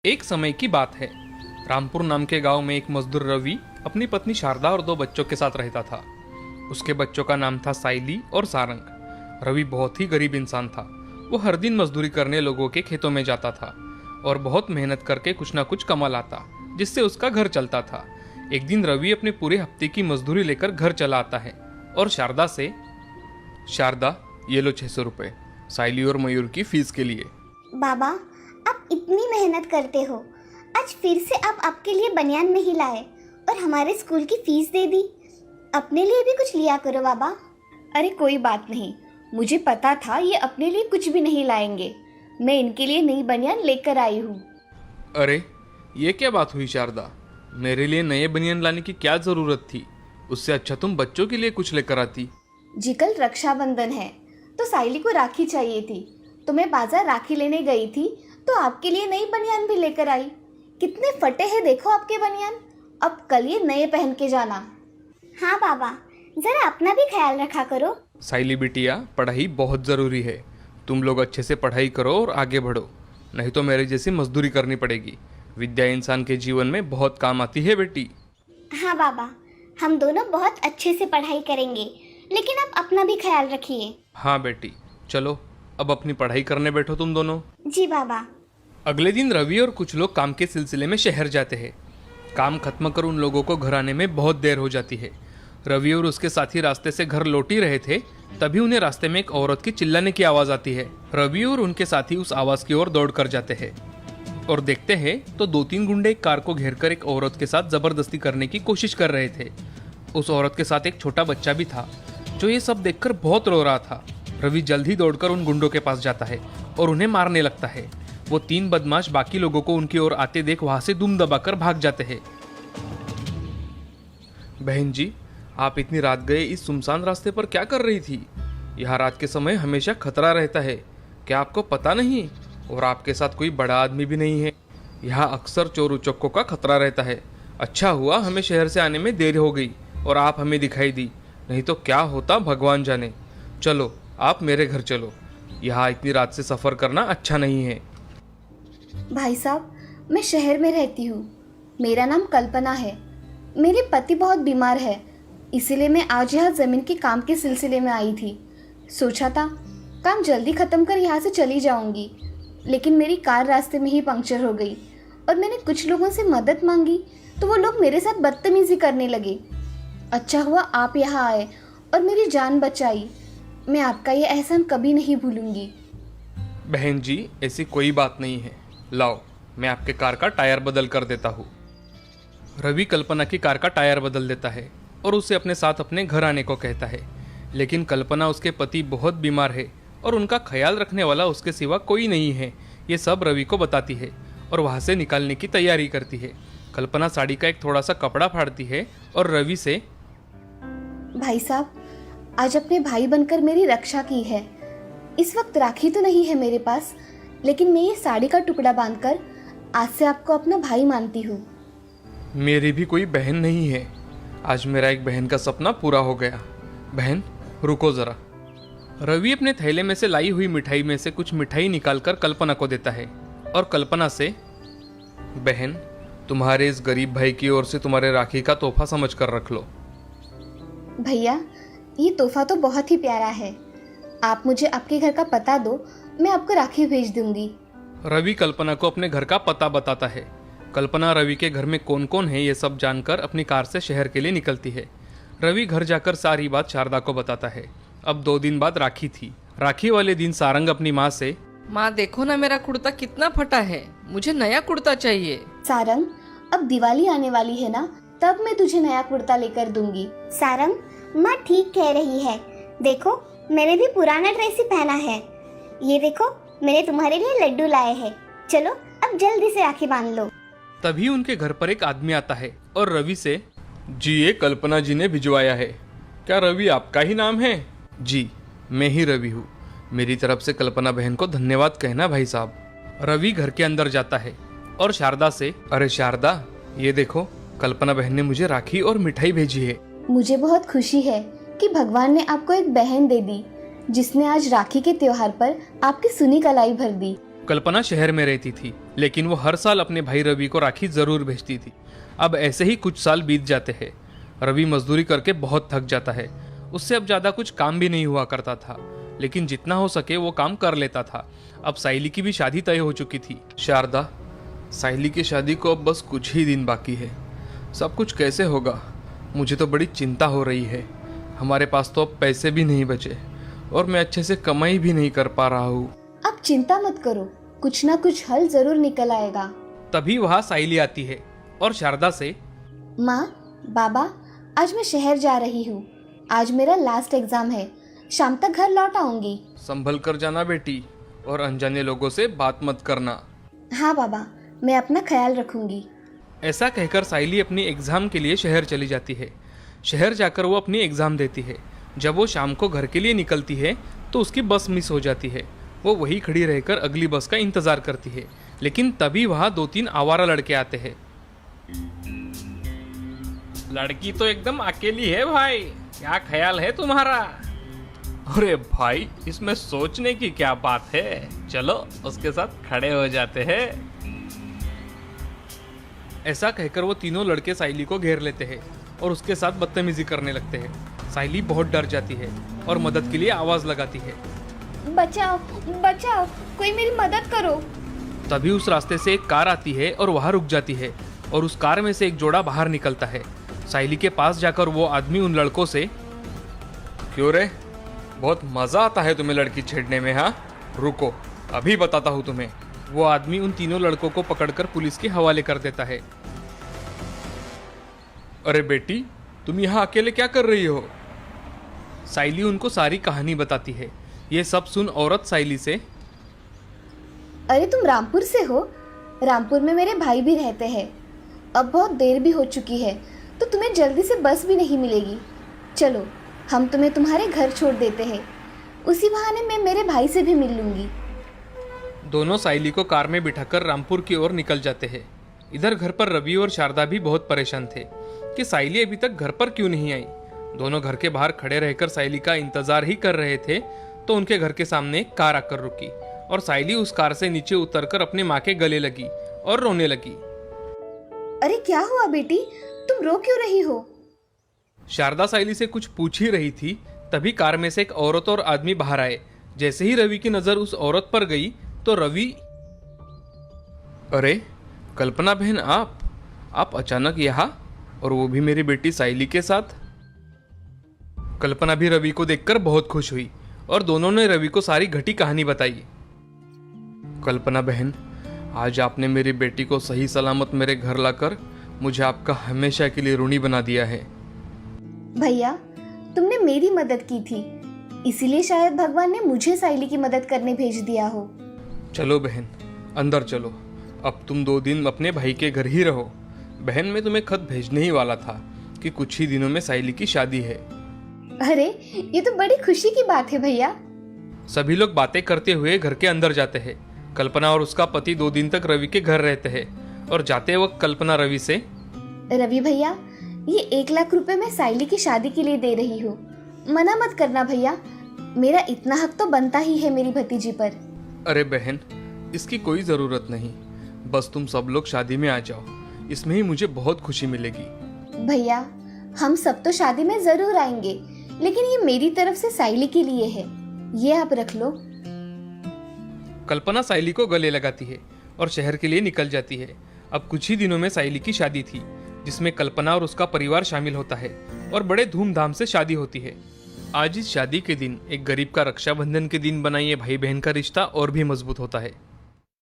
एक समय की बात है। रामपुर नाम के गांव में एक मजदूर रवि अपनी पत्नी शारदा और दो बच्चों के साथ रहता था। उसके बच्चों का नाम था साइली और सारंग। रवि बहुत ही गरीब इंसान था। वो हर दिन मजदूरी करने लोगों के खेतों में जाता था और बहुत मेहनत करके कुछ ना कुछ कमा लाता, जिससे उसका घर चलता था। एक दिन रवि अपने पूरे हफ्ते की मजदूरी लेकर घर चला आता है और शारदा से, शारदा ये लो 600 रुपये साइली और मयूर की फीस के लिए। बाबा, आप इतनी मेहनत करते हो, आज फिर से आप आपके लिए बनियान नहीं लाए और हमारे स्कूल की फीस दे दी। अपने लिए भी कुछ लिया करो बाबा। अरे कोई बात नहीं, मुझे पता था ये अपने लिए कुछ भी नहीं लाएंगे। मैं इनके लिए नई बनियान लेकर आई हूँ। अरे ये क्या बात हुई शारदा, मेरे लिए नए बनियान लाने की क्या जरूरत थी? उससे अच्छा तुम बच्चों के लिए कुछ लेकर आती। जी कल रक्षाबंधन है तो साइली को राखी चाहिए थी, तो मैं बाजार राखी लेने गई थी तो आपके लिए नई बनियान भी लेकर आई। कितने फटे हैं देखो आपके बनियान। अब कल ये नए पहन के जाना। हाँ बाबा, जरा अपना भी ख्याल रखा करो। साइली बिटिया, पढ़ाई बहुत ज़रूरी है। तुम लोग अच्छे से पढ़ाई करो और आगे बढ़ो, नहीं तो मेरे जैसी मजदूरी करनी पड़ेगी। विद्या इंसान के जीवन में बहुत काम आती है बेटी। हाँ बाबा, हम दोनों बहुत अच्छे से पढ़ाई करेंगे, लेकिन आप अपना भी ख्याल रखिए। हाँ बेटी, चलो अब अपनी पढ़ाई करने बैठो तुम दोनों। जी बाबा। अगले दिन रवि और कुछ लोग काम के सिलसिले में शहर जाते हैं। काम खत्म कर उन लोगों को घर आने में बहुत देर हो जाती है। रवि और उसके साथी रास्ते से घर लौट ही रहे थे, तभी उन्हें रास्ते में एक औरत की चिल्लाने की आवाज आती है। रवि और उनके साथी उस आवाज की ओर दौड़ कर जाते हैं और देखते हैं तो 2-3 गुंडे एक कार को घेरकर एक औरत के साथ जबरदस्ती करने की कोशिश कर रहे थे। उस औरत के साथ एक छोटा बच्चा भी था, जो ये सब देखकर बहुत रो रहा था। रवि जल्द ही दौड़कर उन गुंडों के पास जाता है और उन्हें मारने लगता है। वो 3 बदमाश बाकी लोगों को उनकी ओर आते देख वहां से दुम दबाकर भाग जाते हैं। बहन जी, आप इतनी रात गए इस सुनसान रास्ते पर क्या कर रही थी? यहाँ रात के समय हमेशा खतरा रहता है, क्या आपको पता नहीं? और आपके साथ कोई बड़ा आदमी भी नहीं है। यहाँ अक्सर चोर उचक्कों का खतरा रहता है। अच्छा हुआ हमें शहर से आने में देर हो गई और आप हमें दिखाई दी, नहीं तो क्या होता भगवान जाने। चलो आप मेरे घर चलो, यहाँ इतनी रात से सफ़र करना अच्छा नहीं है। भाई साहब, मैं शहर में रहती हूँ। मेरा नाम कल्पना है। मेरे पति बहुत बीमार है, इसीलिए मैं आज यहाँ ज़मीन के काम के सिलसिले में आई थी। सोचा था काम जल्दी ख़त्म कर यहाँ से चली जाऊँगी, लेकिन मेरी कार रास्ते में ही पंक्चर हो गई और मैंने कुछ लोगों से मदद मांगी तो वो लोग मेरे साथ बदतमीज़ी करने लगे। अच्छा हुआ आप यहाँ आए और मेरी जान बचाई। मैं आपका ये एहसान कभी नहीं भूलूंगी। बहन जी, ऐसी कोई बात नहीं है। लाओ, मैं आपके कार का टायर बदल कर देता हूँ। रवि कल्पना की कार का टायर बदल देता है और उसे अपने साथ अपने घर आने को कहता है। लेकिन कल्पना, उसके पति बहुत बीमार है और उनका ख्याल रखने वाला उसके सिवा कोई नहीं है, ये सब रवि को बताती है और वहाँ से निकालने की तैयारी करती है। कल्पना साड़ी का एक थोड़ा सा कपड़ा फाड़ती है और रवि से, भाई साहब, आज अपने भाई बनकर मेरी रक्षा की है। इस वक्त राखी तो नहीं है मेरे पास, लेकिन मैं ये साड़ी का टुकड़ा बांधकर आज से आपको अपना भाई मानती हूँ। मेरी भी कोई बहन नहीं है। आज मेरा एक बहन का सपना पूरा हो गया। बहन रुको ज़रा। रवि अपने थैले में से लाई हुई मिठाई में से कुछ मिठाई निकालकर कल्पना को देता है और कल्पना से, बहन तुम्हारे इस गरीब भाई की ओर से तुम्हारे राखी का तोहफा समझ कर रख लो। भैया, ये तोहफा तो बहुत ही प्यारा है। आप मुझे आपके घर का पता दो, मैं आपको राखी भेज दूंगी। रवि कल्पना को अपने घर का पता बताता है। कल्पना रवि के घर में कौन कौन है ये सब जानकर अपनी कार से शहर के लिए निकलती है। रवि घर जाकर सारी बात शारदा को बताता है। अब 2 दिन बाद राखी थी। राखी वाले दिन सारंग अपनी माँ से, माँ देखो ना मेरा कुर्ता कितना फटा है, मुझे नया कुर्ता चाहिए। सारंग, अब दिवाली आने वाली है ना, तब मैं तुझे नया कुर्ता लेकर दूंगी। सारंग, माँ ठीक कह रही है। देखो, मैंने भी पुराना ड्रेस ही पहना है। ये देखो, मैंने तुम्हारे लिए लड्डू लाए हैं। चलो अब जल्दी से राखी बांध लो। तभी उनके घर पर एक आदमी आता है और रवि से, जी ये कल्पना जी ने भिजवाया है। क्या रवि आपका ही नाम है? जी मैं ही रवि हूँ। मेरी तरफ से कल्पना बहन को धन्यवाद कहना भाई साहब। रवि घर के अंदर जाता है और शारदा से, अरे शारदा ये देखो, कल्पना बहन ने मुझे राखी और मिठाई भेजी है। मुझे बहुत खुशी है कि भगवान ने आपको एक बहन दे दी, जिसने आज राखी के त्योहार पर आपकी सुनी कलाई भर दी। कल्पना शहर में रहती थी, लेकिन वो हर साल अपने भाई रवि को राखी जरूर भेजती थी। अब ऐसे ही कुछ साल बीत जाते हैं। रवि मजदूरी करके बहुत थक जाता है। उससे अब ज्यादा कुछ काम भी नहीं हुआ करता था, लेकिन जितना हो सके वो काम कर लेता था। अब साइली की भी शादी तय हो चुकी थी। शारदा, साइली की शादी को अब बस कुछ ही दिन बाकी है। सब कुछ कैसे होगा? मुझे तो बड़ी चिंता हो रही है। हमारे पास तो अब पैसे भी नहीं बचे और मैं अच्छे से कमाई भी नहीं कर पा रहा हूँ। आप चिंता मत करो, कुछ ना कुछ हल जरूर निकल आएगा। तभी वहाँ साइली आती है और शारदा से, माँ, बाबा, आज मैं शहर जा रही हूँ। आज मेरा लास्ट एग्जाम है, शाम तक घर लौट आऊंगी। संभल कर जाना बेटी, और अनजाने लोगों से बात मत करना। हाँ बाबा, मैं अपना ख्याल रखूंगी। ऐसा कहकर साइली अपनी एग्जाम के लिए शहर चली जाती है। शहर जाकर वो अपनी एग्जाम देती है। जब वो शाम को घर के लिए निकलती है तो उसकी बस मिस हो जाती है। वो वहीं खड़ी रहकर अगली बस का इंतजार करती है, लेकिन तभी वहाँ 2-3 आवारा लड़के आते हैं। लड़की तो एकदम अकेली है भाई, क्या ख्याल है तुम्हारा? अरे भाई, इसमें सोचने की क्या बात है, चलो उसके साथ खड़े हो जाते हैं। ऐसा कहकर वो तीनों लड़के साइली को घेर लेते हैं और उसके साथ बदतमीजी करने लगते हैं। साइली बहुत डर जाती है और मदद के लिए आवाज लगाती है। बचाओ, बचाओ, कोई मेरी मदद करो। तभी उस रास्ते से एक कार आती है और वहां रुक जाती है और उस कार में से एक जोड़ा बाहर निकलता है। साइली के पास जाकर वो आदमी उन लड़कों से, क्यों रे, बहुत मजा आता है तुम्हें लड़की छेड़ने में? हाँ, रुको अभी बताता हूँ तुम्हें। वो आदमी उन तीनों लड़कों को पकड़कर पुलिस के हवाले कर देता है। अरे बेटी, तुम यहाँ अकेले क्या कर रही हो? साइली उनको सारी कहानी बताती है। ये सब सुन औरत साइली से, अरे तुम रामपुर से हो? रामपुर में मेरे भाई भी रहते हैं। अब बहुत देर भी हो चुकी है, तो तुम्हें जल्दी से बस भी नहीं मिलेगी। चलो, हम तुम्हें तुम्हारे घर छोड़ देते हैं। उसी बहाने मैं मेरे भाई से भी मिल लूंगी। दोनों साइली को कार में बिठाकर रामपुर की ओर निकल जाते हैं। इधर घर पर रवि और शारदा भी बहुत परेशान थे कि साइली अभी तक घर पर क्यों नहीं आई। दोनों घर के बाहर खड़े रहकर साइली का इंतजार ही कर रहे थे, तो उनके घर के सामने एक कार आकर रुकी और साइली उस कार से नीचे उतरकर अपने माँ के गले लगी और रोने लगी। अरे क्या हुआ बेटी, तुम रो क्यों रही हो? शारदा साइली से कुछ पूछ ही रही थी, तभी कार में से एक औरत और आदमी बाहर आए। जैसे ही रवि की नजर उस औरत पर गई तो रवि, अरे कल्पना बहन, आप अचानक यहाँ, और वो भी मेरी बेटी साइली के साथ? कल्पना भी रवि को देखकर बहुत खुश हुई और दोनों ने रवि को सारी घटी कहानी बताई। कल्पना बहन, आज आपने मेरी बेटी को सही सलामत मेरे घर लाकर मुझे आपका हमेशा के लिए ऋणी बना दिया है। भैया, तुमने मेरी मदद की थी, इसीलिए शायद भगवान ने मुझे साइली की मदद करने भेज दिया हो। चलो बहन, अंदर चलो। अब तुम 2 दिन अपने भाई के घर ही रहो। बहन, मैं तुम्हें खत भेजने ही वाला था कि कुछ ही दिनों में साइली की शादी है। अरे, ये तो बड़ी खुशी की बात है भैया। सभी लोग बातें करते हुए घर के अंदर जाते हैं। कल्पना और उसका पति 2 दिन तक रवि के घर रहते हैं और जाते वक्त कल्पना रवि से, रवि भैया, ये 1 लाख रुपए मैं साइली की शादी के लिए दे रही हूँ। मना मत करना भैया, मेरा इतना हक तो बनता ही है मेरी भतीजी पर। अरे बहन, इसकी कोई जरूरत नहीं, बस तुम सब लोग शादी में आ जाओ, इसमें ही मुझे बहुत खुशी मिलेगी। भैया, हम सब तो शादी में जरूर आएंगे, लेकिन ये मेरी तरफ से साइली के लिए है, ये आप रख लो। कल्पना साइली को गले लगाती है और शहर के लिए निकल जाती है। अब कुछ ही दिनों में साइली की शादी थी, जिसमें कल्पना और उसका परिवार शामिल होता है और बड़े धूमधाम से शादी होती है। आज इस शादी के दिन एक गरीब का रक्षाबंधन के दिन बना ये भाई बहन का रिश्ता और भी मजबूत होता है।